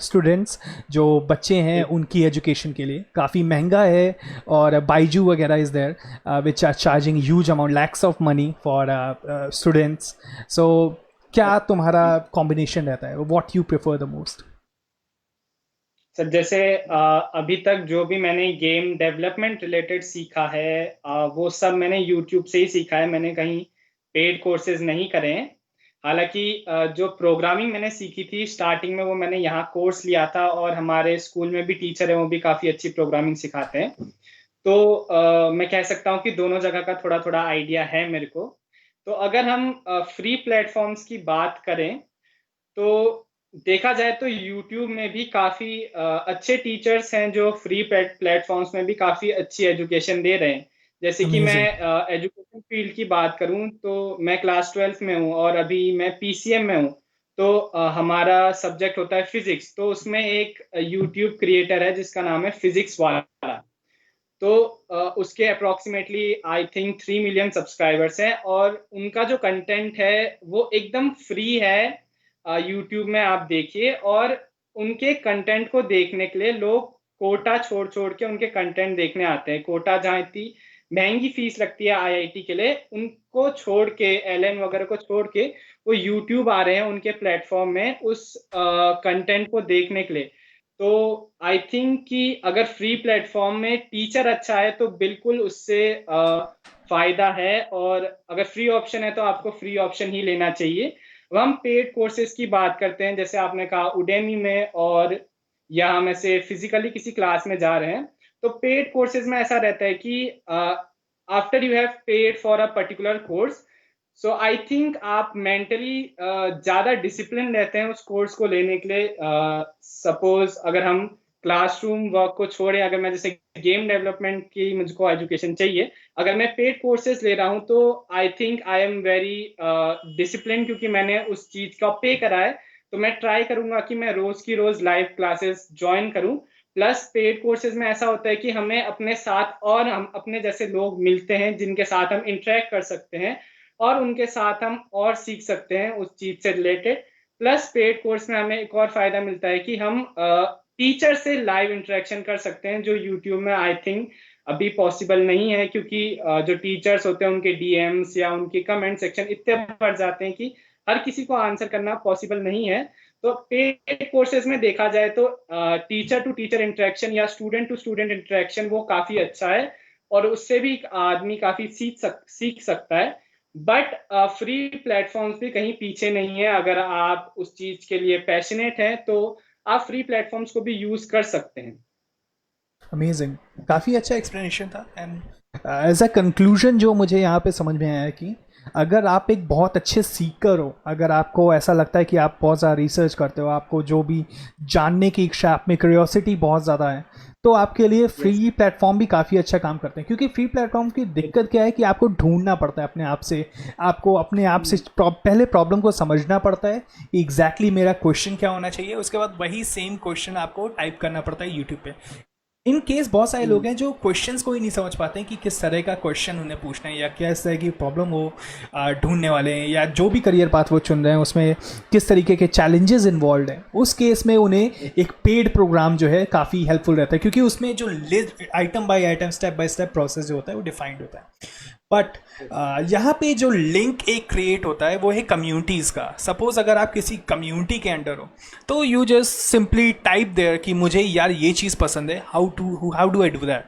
students जो बच्चे हैं उनकी एजुकेशन के लिए काफ़ी महंगा है, और बाइजू वगैरह is there which are charging huge amount lakhs of money for students. So क्या तुम्हारा कॉम्बिनेशन रहता है, what you prefer the most? Sir जैसे अभी तक जो भी मैंने गेम डेवलपमेंट रिलेटेड सीखा है वो सब मैंने यूट्यूब से ही सीखा है, मैंने कहीं पेड कोर्सेज नहीं करे हैं. हालांकि जो प्रोग्रामिंग मैंने सीखी थी स्टार्टिंग में वो मैंने यहाँ कोर्स लिया था, और हमारे स्कूल में भी टीचर है वो भी काफ़ी अच्छी प्रोग्रामिंग सिखाते हैं. तो मैं कह सकता हूँ कि दोनों जगह का थोड़ा थोड़ा आइडिया है मेरे को. तो अगर हम फ्री प्लेटफॉर्म्स की बात करें तो देखा जाए तो YouTube में भी काफ़ी अच्छे टीचर्स हैं जो फ्री प्लेटफॉर्म्स में भी काफ़ी अच्छी एजुकेशन दे रहे हैं. जैसे कि मैं एजुकेशन फील्ड की बात करूं तो मैं क्लास 12th में हूं और अभी मैं PCM में हूं. तो हमारा सब्जेक्ट होता है फिजिक्स, तो उसमें एक YouTube क्रिएटर है जिसका नाम है फिजिक्स वाला. तो उसके approximately I think 3 million subscribers हैं, और उनका जो कंटेंट है वो एकदम फ्री है. यूट्यूब में आप देखिए, और उनके कंटेंट को देखने के लिए लोग कोटा छोड़ छोड़ के उनके कंटेंट देखने आते हैं. कोटा जहाँ इतनी महंगी फीस लगती है IIT के लिए, उनको छोड़ के LN वगैरह को छोड़ के वो यूट्यूब आ रहे हैं उनके प्लेटफॉर्म में उस कंटेंट को देखने के लिए. तो आई थिंक कि अगर फ्री प्लेटफॉर्म में टीचर अच्छा है तो बिल्कुल उससे फायदा है, और अगर फ्री ऑप्शन है तो आपको फ्री ऑप्शन ही लेना चाहिए. अब हम पेड कोर्सेज की बात करते हैं, जैसे आपने कहा उडेमी में, और या हम ऐसे फिजिकली किसी क्लास में जा रहे हैं, तो पेड कोर्सेज में ऐसा रहता है कि after you have paid for a particular course, so I think आप मेंटली ज़्यादा डिसिप्लिन रहते हैं उस कोर्स को लेने के लिए. सपोज अगर हम क्लासरूम वर्क को छोड़े, अगर मैं जैसे गेम डेवलपमेंट की मुझको एजुकेशन चाहिए, अगर मैं पेड कोर्सेज ले रहा हूँ तो आई think I am very discipline, क्योंकि मैंने उस चीज़ का पे करा है. तो मैं ट्राई करूंगा कि मैं रोज की रोज लाइव क्लासेस ज्वाइन करूं. प्लस पेड कोर्सेज में ऐसा होता है कि हमें अपने साथ और हम अपने जैसे लोग मिलते हैं जिनके साथ हम इंटरेक्ट कर सकते हैं, और उनके साथ हम और सीख सकते हैं उस चीज से रिलेटेड. प्लस पेड कोर्स में हमें एक और फायदा मिलता है कि हम टीचर से लाइव इंटरेक्शन कर सकते हैं, जो यूट्यूब में आई थिंक अभी पॉसिबल नहीं है, क्योंकि जो टीचर्स होते हैं उनके DMs या उनके कमेंट सेक्शन इतने बढ़ जाते हैं कि हर किसी को आंसर करना पॉसिबल नहीं है. तो पेड कोर्सेज में देखा जाए तो टीचर टू टीचर इंटरेक्शन या स्टूडेंट टू स्टूडेंट इंटरेक्शन वो काफी अच्छा है, और उससे भी आदमी काफी सीख सकता है. बट फ्री प्लेटफॉर्म्स भी कहीं पीछे नहीं है. अगर आप उस चीज के लिए पैशनेट हैं तो आप फ्री प्लेटफॉर्म्स को भी यूज कर सकते हैं. अमेजिंग, काफ़ी अच्छा एक्सप्लेनेशन था. एंड एज अ कंक्लूजन जो मुझे यहाँ पे समझ में आया कि अगर आप एक बहुत अच्छे सीकर हो, अगर आपको ऐसा लगता है कि आप बहुत ज़्यादा रिसर्च करते हो, आपको जो भी जानने की इच्छा, आप में क्यूरियोसिटी बहुत ज़्यादा है, तो आपके लिए फ्री प्लेटफॉर्म भी काफ़ी अच्छा काम करते हैं. क्योंकि फ्री प्लेटफॉर्म की दिक्कत क्या है कि आपको ढूंढना पड़ता है अपने आप से, आपको अपने आप से पहले प्रॉब्लम को समझना पड़ता है, एग्जैक्टली मेरा क्वेश्चन क्या होना चाहिए, उसके बाद वही सेम क्वेश्चन आपको टाइप करना पड़ता है यूट्यूब पे. इन केस बहुत सारे लोग हैं जो क्वेश्चंस को ही नहीं समझ पाते हैं कि किस तरह का क्वेश्चन उन्हें पूछना है, या किस तरह की प्रॉब्लम वो ढूंढने वाले हैं, या जो भी करियर पाथ वो चुन रहे हैं उसमें किस तरीके के चैलेंजेस इन्वॉल्व हैं. उस केस में उन्हें एक पेड प्रोग्राम जो है काफ़ी हेल्पफुल रहता है, क्योंकि उसमें जो item by item step by step process जो होता है वो डिफाइंड होता है. बट यहाँ पे जो लिंक एक क्रिएट होता है वो है कम्युनिटीज़ का. सपोज अगर आप किसी कम्युनिटी के अंडर हो तो you just simply type there कि मुझे यार ये चीज़ पसंद है, how do I do that.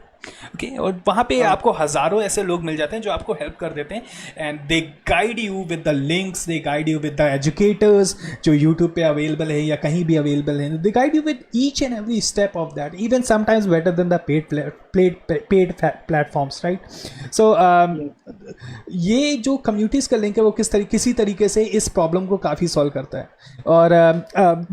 Okay, और वहाँ पे आपको हज़ारों ऐसे लोग मिल जाते हैं जो आपको हेल्प कर देते हैं, and they guide you with the links, they guide you with the educators जो यूट्यूब पे अवेलेबल है या कहीं भी अवेलेबल है. They guide you with each and every step of that, even sometimes better than the paid platforms, right. So ये जो communities का लिंक है वो किसी तरीके से इस प्रॉब्लम को काफ़ी सॉल्व करता है. और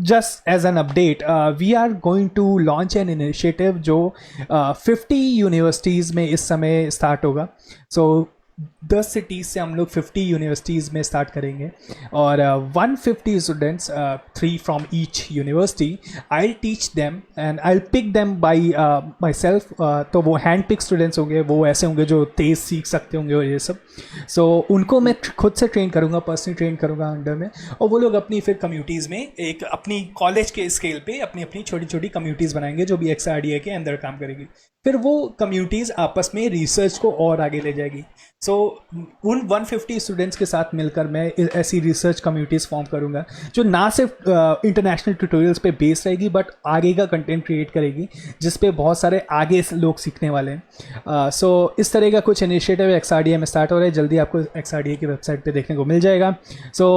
just as an update, we are going to launch an initiative जो 50 यूनिवर्सिटीज़ में इस समय स्टार्ट होगा. सो 10 सिटीज़ से हम लोग 50 यूनिवर्सिटीज़ में स्टार्ट करेंगे और 150 students 3 from each university I teach them and I pick them by myself. तो वो हैंड पिक स्टूडेंट्स होंगे, वो ऐसे होंगे जो तेज़ सीख सकते होंगे और ये सब। सो उनको मैं खुद से ट्रेन करूँगा, पर्सनली ट्रेन करूँगा अंडर में, और वो लोग अपनी फिर कम्युनिटीज़ में एक अपनी कॉलेज के स्केल पे अपनी अपनी छोटी छोटी कम्युनिटीज़ बनाएंगे जो भी XRDA के अंदर काम करेगी। फिर वो कम्युनिटीज़ आपस में रिसर्च को और आगे ले जाएगी। सो उन 150 स्टूडेंट्स के साथ मिलकर मैं ऐसी रिसर्च कम्युनिटीज़ फॉर्म करूँगा जो ना सिर्फ इंटरनेशनल ट्यूटोरियल्स पे बेस रहेगी बट आगे का कंटेंट क्रिएट करेगी जिस पे बहुत सारे आगे लोग सीखने वाले हैं। सो इस तरह का कुछ इनिशिएटिव XRDA में स्टार्ट हो रहा है, जल्दी आपको XRDA की वेबसाइट पे देखने को मिल जाएगा। So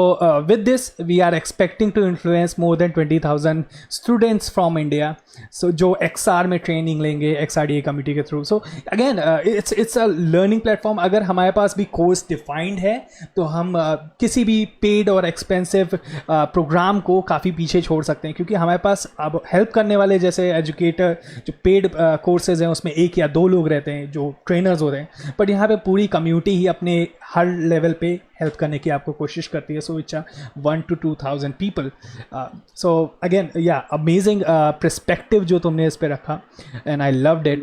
with this we are expecting to influence more than 20,000 students from India, so जो XR में ट्रेनिंग लेंगे XRDA कमिटी के through. So again it's a learning platform. अगर हमारे पास भी कोर्स डिफाइंड है तो हम किसी भी पेड और एक्सपेंसिव प्रोग्राम को काफ़ी पीछे छोड़ सकते हैं, क्योंकि हमारे पास अब हेल्प करने वाले जैसे एजुकेटर जो पेड कोर्सेज हैं उसमें 1 या 2 लोग रहते हैं जो ट्रेनर्स होते हैं, बट यहाँ पे पूरी कम्युनिटी ही अपने हर लेवल पे हेल्प करने की आपको कोशिश करती है। So it's 1 to 2,000 people. So again yeah amazing perspective जो तुमने इस पे रखा and I loved it.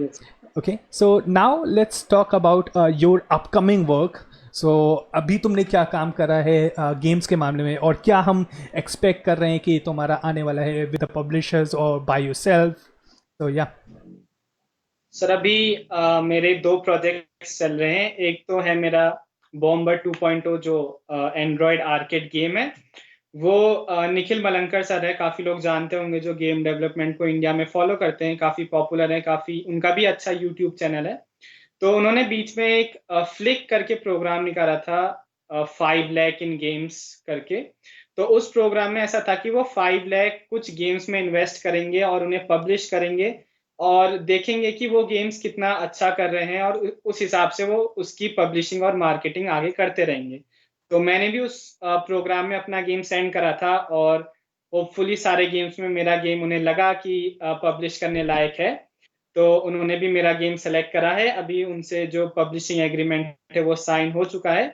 Okay, so now let's talk about your upcoming work. So अभी तुमने क्या काम करा है गेम्स के मामले में, और क्या हम एक्सपेक्ट कर रहे हैं कि तुम्हारा आने वाला है विद द पब्लिशर्स और बाय योरसेल्फ? तो या सर अभी मेरे 2 प्रोजेक्ट्स चल रहे हैं। एक तो है मेरा बॉम्बर 2.0 जो एंड्रॉयड आर्केड गेम है। वो निखिल मलंकर सर है, काफ़ी लोग जानते होंगे जो गेम डेवलपमेंट को इंडिया में फॉलो करते हैं, काफ़ी पॉपुलर है, काफ़ी उनका भी अच्छा यूट्यूब चैनल है। तो उन्होंने बीच में एक फ्लिक करके प्रोग्राम निकाला था 5 लाख इन गेम्स करके। तो उस प्रोग्राम में ऐसा था कि वो 5 लाख कुछ गेम्स में इन्वेस्ट करेंगे और उन्हें पब्लिश करेंगे और देखेंगे कि वो गेम्स कितना अच्छा कर रहे हैं और उस हिसाब से वो उसकी पब्लिशिंग और मार्केटिंग आगे करते रहेंगे। तो मैंने भी उस प्रोग्राम में अपना गेम सेंड करा था और होपफुली सारे गेम्स में मेरा गेम उन्हें लगा कि पब्लिश करने लायक है, तो उन्होंने भी मेरा गेम सेलेक्ट करा है। अभी उनसे जो पब्लिशिंग एग्रीमेंट है वो साइन हो चुका है,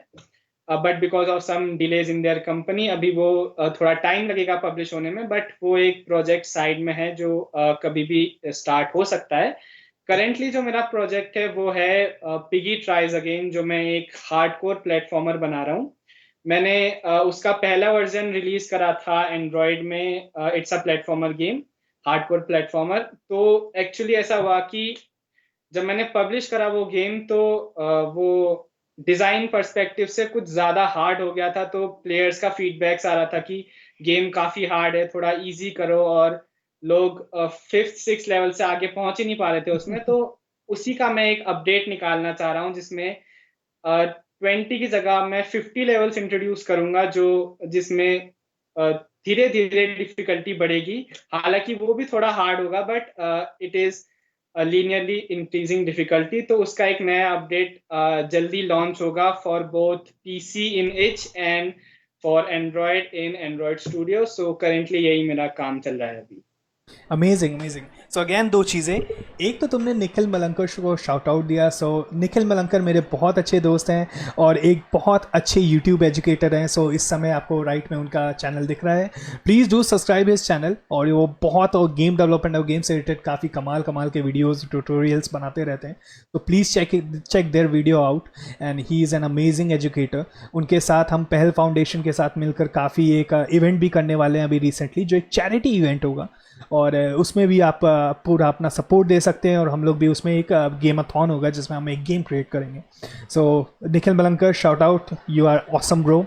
but because of some delays in their company अभी वो थोड़ा टाइम लगेगा पब्लिश होने में। बट वो एक प्रोजेक्ट साइड में है जो कभी भी स्टार्ट हो सकता है। करेंटली जो मेरा प्रोजेक्ट है वो है पिगी ट्राइज अगेन, जो मैं एक हार्डकोर प्लेटफॉर्मर बना रहा हूँ। मैंने उसका पहला वर्जन रिलीज करा था एंड्रॉयड में। It's a platformer game, hardcore platformer. तो एक्चुअली ऐसा हुआ कि जब मैंने पब्लिश करा वो गेम तो वो डिजाइन पर्सपेक्टिव से कुछ ज्यादा हार्ड हो गया था। तो प्लेयर्स का फीडबैक्स आ रहा था कि गेम काफी हार्ड है, थोड़ा इजी करो, और लोग 5th 6th लेवल से आगे पहुंच ही नहीं पा रहे थे उसमें। तो उसी का मैं एक अपडेट निकालना चाह रहा हूँ जिसमें 20 की जगह मैं 50 लेवल्स इंट्रोड्यूस करूंगा, जो जिसमें धीरे धीरे डिफिकल्टी बढ़ेगी। हालांकि वो भी थोड़ा हार्ड होगा but it is linearly increasing difficulty. तो उसका एक नया अपडेट जल्दी लॉन्च होगा for both PC in each and for Android in Android studio. So currently यही मेरा काम चल रहा है अभी। Amazing amazing. सो अगेन 2 चीज़ें, एक तो तुमने निखिल मलंकर को शाउट आउट दिया। सो निखिल मलंकर मेरे बहुत अच्छे दोस्त हैं और एक बहुत अच्छे यूट्यूब एजुकेटर हैं। सो इस समय आपको राइट में उनका चैनल दिख रहा है, please do subscribe his channel. और वो बहुत गेम डेवलपमेंट और गेम से रिलेटेड काफ़ी कमाल के वीडियोज़ ट्यूटोरियल्स बनाते रहते हैं। तो please check their video out and he is an amazing educator. उनके साथ हम पहल फाउंडेशन के साथ मिलकर काफ़ी एक इवेंट भी करने वाले हैं अभी रिसेंटली, जो एक चैरिटी इवेंट होगा और उसमें भी आप पूरा अपना सपोर्ट दे सकते हैं। और हम लोग भी उसमें एक गेमाथॉन होगा जिसमें हम एक गेम क्रिएट करेंगे। So Nikhil Malankar, shout out, you are awesome bro.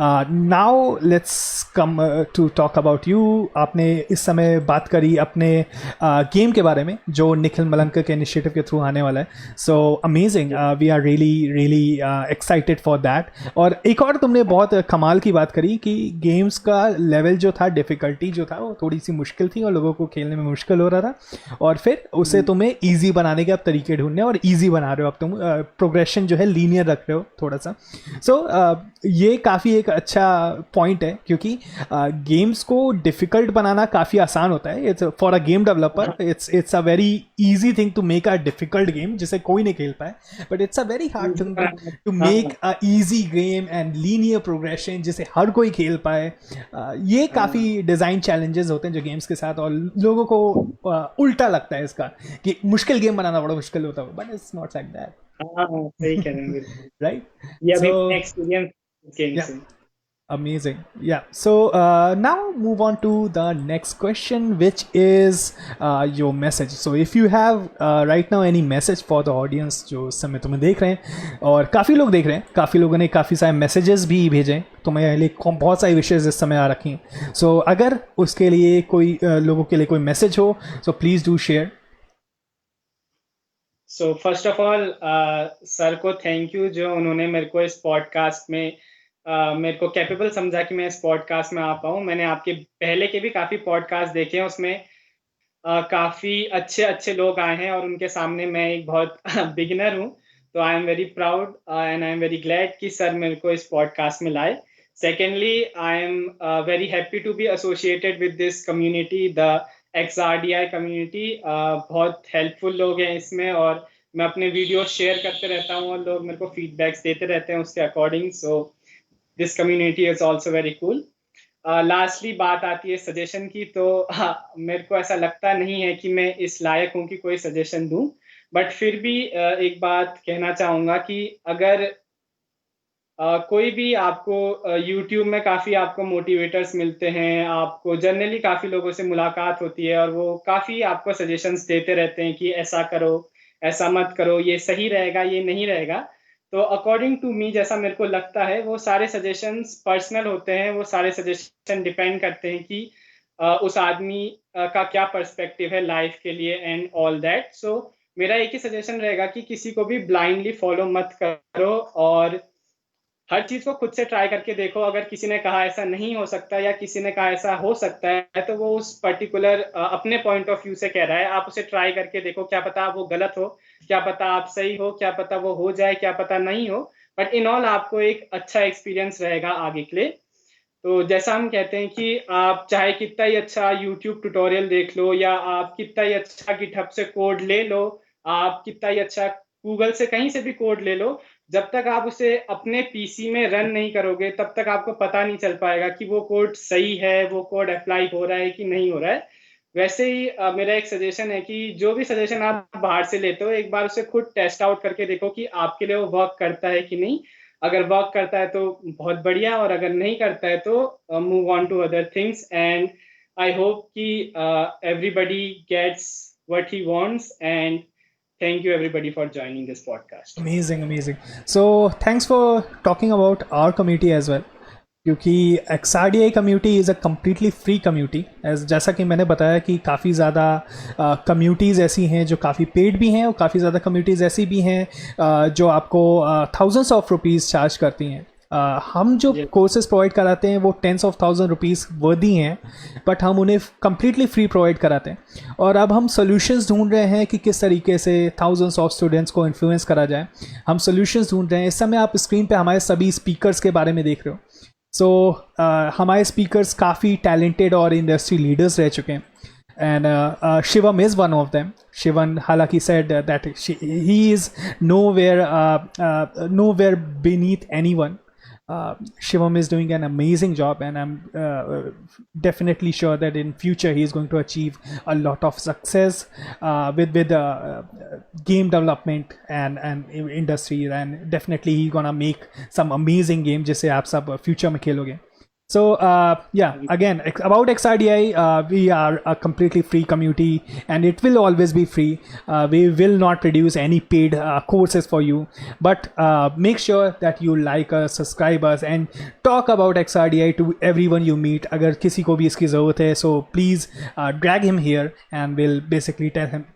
Now let's come to talk about you. आपने इस समय बात करी अपने गेम के बारे में जो निखिल मलंकर के इनिशिएटिव के थ्रू आने वाला है। So amazing, we are really excited for that. और एक और तुमने बहुत कमाल की बात करी कि गेम्स का लेवल जो था, डिफ़िकल्टी जो था, वो थोड़ी सी मुश्किल थी और लोगों को खेलने में मुश्किल हो रहा था, और फिर उसे तुम्हें ईजी बनाने के अब तरीके ढूंढने, और ईजी बना रहे हो अब तुम, प्रोग्रेशन जो है लीनियर रख रहे हो थोड़ा सा। सो ये काफ़ी एक अच्छा पॉइंट है, क्योंकि गेम्स को डिफ़िकल्ट बनाना काफ़ी आसान होता है। It's for a game developer, it's a very easy thing to make a difficult game जिसे कोई नहीं खेल पाए, but it's a very hard thing to make a easy game and linear progression जिसे हर कोई खेल पाए। ये काफ़ी डिज़ाइन चैलेंजेस होते हैं जो गेम्स के साथ, और लोगों को उल्टा लगता है इसका कि मुश्किल गेम बनाना बड़ा मुश्किल होता है, but it's not like that, सही कह रहे हैं, राइट? ये अभी So, एक्सपीरियंस गेम yeah, से। amazing. Yeah. So now move on to the next question, which is your message. So if you have right now any message for the audience जो इस समय तुम्हें देख रहे हैं, और काफ़ी लोग देख रहे हैं, काफ़ी लोगों ने काफ़ी सारे मैसेजेस भी भेजे हैं तुम्हें लिए, बहुत सारी विशेष इस समय आ रखी हैं। सो अगर उसके लिए कोई लोगों के लिए कोई मैसेज हो, so please do share. So first of all sir को थैंक यू, जो उन्होंने मेरे को इस पॉडकास्ट में मेरे को कैपेबल समझा कि मैं इस पॉडकास्ट में आ पाऊँ। मैंने आपके पहले के भी काफ़ी पॉडकास्ट देखे हैं, उसमें काफ़ी अच्छे अच्छे लोग आए हैं, और उनके सामने मैं एक बहुत बिगिनर हूँ। तो I am very proud and I am very glad कि सर मेरे को इस पॉडकास्ट में लाए। Secondly, I am very happy to be associated with this community, the XRDI community. बहुत हेल्पफुल लोग हैं इसमें, और मैं अपने वीडियो शेयर करते रहता हूँ, और लोग मेरे को फीडबैक्स देते रहते हैं उसके according. So this community is also very cool. Lastly बात आती है सजेशन की, तो मेरे को ऐसा लगता नहीं है कि मैं इस लायक हूँ कि कोई सजेशन दूं, बट फिर भी एक बात कहना चाहूँगा कि अगर कोई भी आपको YouTube में काफ़ी आपको मोटिवेटर्स मिलते हैं, आपको जनरली काफ़ी लोगों से मुलाकात होती है, और वो काफ़ी आपको सजेशंस देते रहते हैं कि ऐसा करो, ऐसा मत करो, ये सही रहेगा, ये नहीं रहेगा। तो अकॉर्डिंग टू मी, जैसा मेरे को लगता है, वो सारे सजेशंस पर्सनल होते हैं, वो सारे सजेशन डिपेंड करते हैं कि उस आदमी का क्या पर्सपेक्टिव है लाइफ के लिए एंड ऑल दैट। सो मेरा एक ही सजेशन रहेगा कि किसी को भी ब्लाइंडली फॉलो मत करो, और हर चीज को खुद से ट्राई करके देखो। अगर किसी ने कहा ऐसा नहीं हो सकता, या किसी ने कहा ऐसा हो सकता है, तो वो उस पर्टिकुलर अपने पॉइंट ऑफ व्यू से कह रहा है, आप उसे ट्राई करके देखो। क्या पता वो गलत हो, क्या पता आप सही हो, क्या पता वो हो जाए, क्या पता नहीं हो, बट इन ऑल आपको एक अच्छा एक्सपीरियंस रहेगा आगे के लिए। तो जैसा हम कहते हैं कि आप चाहे कितना ही अच्छा यूट्यूब ट्यूटोरियल देख लो, या आप कितना ही अच्छा गिटहब से कोड ले लो, आप कितना ही अच्छा गूगल से कहीं से भी कोड ले लो, जब तक आप उसे अपने पीसी में रन नहीं करोगे, तब तक आपको पता नहीं चल पाएगा कि वो कोड सही है, वो कोड अप्लाई हो रहा है कि नहीं हो रहा है। वैसे ही मेरा एक सजेशन है कि जो भी सजेशन आप बाहर से लेते हो, एक बार उसे खुद टेस्ट आउट करके देखो कि आपके लिए वो वर्क करता है कि नहीं। अगर वर्क करता है तो बहुत बढ़िया, और अगर नहीं करता है तो move on to other things. And I hope कि everybody gets what he wants, and thank you everybody for joining this podcast. Amazing. So thanks for talking about our community as well, क्योंकि XRDI community is a completely free community. जैसा कि मैंने बताया कि काफ़ी ज़्यादा communities ऐसी हैं जो काफ़ी पेड भी हैं, और काफ़ी ज़्यादा कम्युनिटीज़ ऐसी भी हैं जो आपको थाउजेंड्स ऑफ रुपीज़ चार्ज करती हैं। हम जो कोर्सेज प्रोवाइड कराते हैं वो टेंस ऑफ थाउजेंड रुपीज़ वर्दी हैं, बट हम उन्हें कम्प्लीटली फ्री प्रोवाइड कराते हैं। और अब हम सोल्यूशंस ढूंढ रहे हैं कि किस तरीके से थाउजेंड्स ऑफ स्टूडेंट्स को इन्फ्लुएंस करा जाए। हम सोल्यूशंस ढूंढ रहे हैं। इस समय आप स्क्रीन पे हमारे सभी स्पीकर्स के बारे में देख रहे हो। सो हमारे स्पीकर्स काफ़ी टैलेंटेड और इंडस्ट्री लीडर्स रह चुके हैं, and Shivam is one of them. Shivan हालांकि said that he is nowhere beneath anyone. Shivam is doing an amazing job, and I'm definitely sure that in future he is going to achieve a lot of success with game development and industry, and definitely he's gonna make some amazing game जिसे आप सब future में खेलोगे। So yeah, again about XRDI, we are a completely free community, and it will always be free. We will not produce any paid courses for you, but make sure that you like us, subscribe us, and talk about XRDI to everyone you meet. अगर किसी को भी इसकी ज़रूरत है, so please drag him here, and we'll basically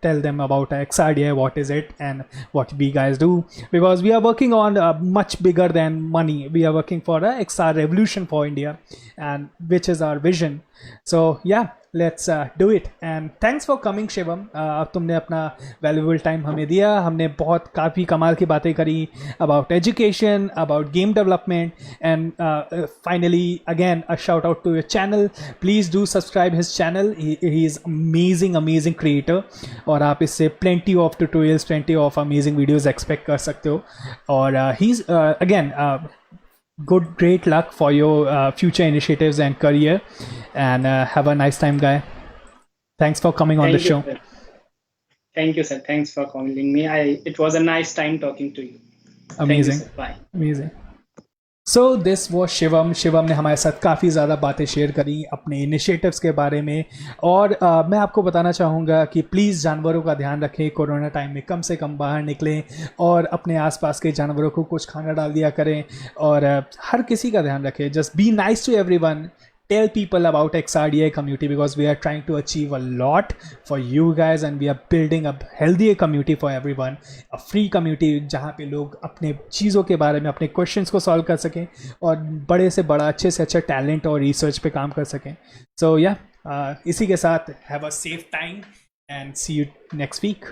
tell them about XRDI, what is it and what we guys do, because we are working on much bigger than money. We are working for a XR revolution for India. and which is our vision. So yeah, let's do it. And thanks for coming Shivam. अब तुमने अपना valuable time हमें दिया. हमने बहुत काफ़ी कमाल की बातें करी about education, about game development, and finally again a shout out to your channel. Please do subscribe his channel. He is amazing creator, और आप इससे plenty of tutorials, plenty of amazing videos expect कर सकते हो. और he's again great luck for your future initiatives and career, and have a nice time, guy. Thanks for coming on the show. Sir. Thank you, sir. Thanks for calling me. It was a nice time talking to you. Amazing. Thank you, sir. Bye. Amazing. So this वो शिवम ने हमारे साथ काफ़ी ज़्यादा बातें share करी अपने initiatives के बारे में. और मैं आपको बताना चाहूँगा कि प्लीज़ जानवरों का ध्यान रखें. कोरोना टाइम में कम से कम बाहर निकलें और अपने आसपास के जानवरों को कुछ खाना डाल दिया करें. और हर किसी का ध्यान रखें. Just be nice to everyone. Tell people about XRDA community, because we are trying to achieve a lot for you guys, and we are building a healthier community for everyone. A free community जहाँ पे लोग अपने चीज़ों के बारे में अपने questions को solve कर सकें और बड़े से बड़ा अच्छे से अच्छा talent और research पे काम कर सकें. So yeah, इसी के साथ have a safe time and see you next week.